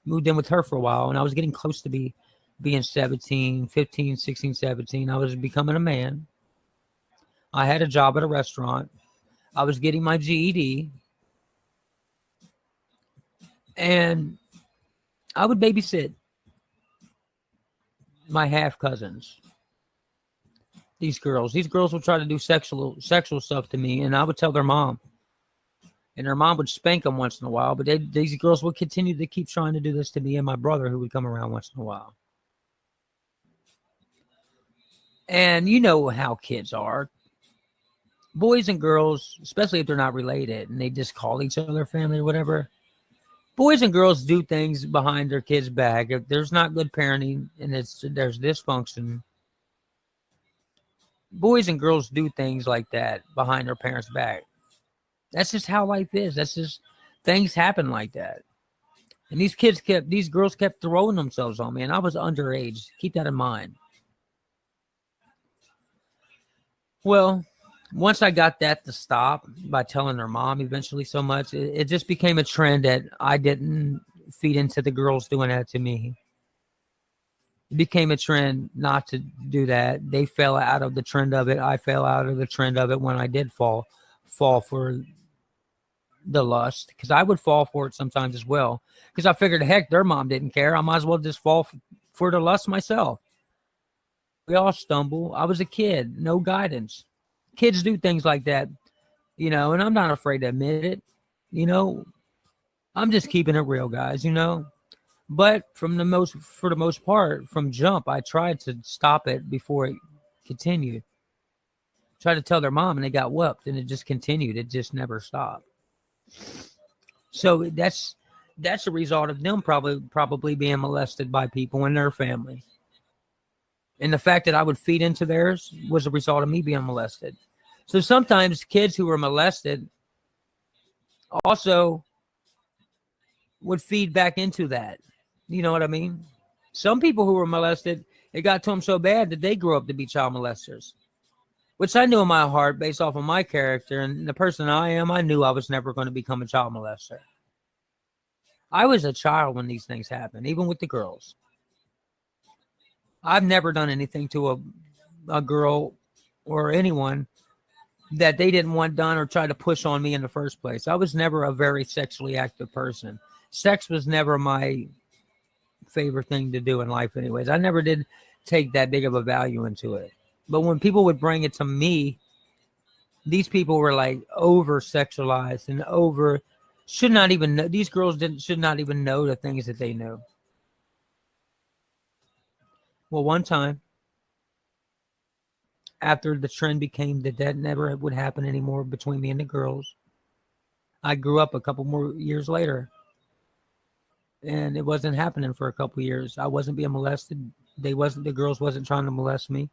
moved in with her for a while, and I was getting close to being 17, 15, 16, 17. I was becoming a man. I had a job at a restaurant. I was getting my GED, and I would babysit my half cousins. These girls would try to do sexual stuff to me, and I would tell their mom, and their mom would spank them once in a while. But these girls would continue to keep trying to do this to me and my brother, who would come around once in a while. And you know how kids are. Boys and girls, especially if they're not related and they just call each other family or whatever, boys and girls do things behind their kids' back. If there's not good parenting and there's dysfunction, boys and girls do things like that behind their parents' back. That's just how life is. That's just, things happen like that. And these girls kept throwing themselves on me, and I was underage. Keep that in mind. Well, once I got that to stop by telling their mom eventually so much, it just became a trend that I didn't feed into the girls doing that to me. It became a trend not to do that. They fell out of the trend of it. I fell out of the trend of it when I did fall for the lust, because I would fall for it sometimes as well, because I figured, heck, their mom didn't care. I might as well just fall for the lust myself. We all stumble. I was a kid, no guidance. Kids do things like that, and I'm not afraid to admit it. I'm just keeping it real, guys, But for the most part, from jump, I tried to stop it before it continued. Tried to tell their mom, and they got whooped, and it just continued. It just never stopped. So that's a result of them probably being molested by people in their family. And the fact that I would feed into theirs was a result of me being molested. So sometimes kids who were molested also would feed back into that. You know what I mean? Some people who were molested, it got to them so bad that they grew up to be child molesters, which I knew in my heart, based off of my character and the person I am, I knew I was never going to become a child molester. I was a child when these things happened, even with the girls. I've never done anything to a girl or anyone that they didn't want done or try to push on me in the first place. I was never a very sexually active person. Sex was never my favorite thing to do in life anyways. I never did take that big of a value into it. But when people would bring it to me, these people were like over sexualized and should not even know. These girls should not even know the things that they knew. Well, one time, after the trend became that never would happen anymore between me and the girls, I grew up a couple more years later, and it wasn't happening for a couple years. I wasn't being molested. The girls wasn't trying to molest me.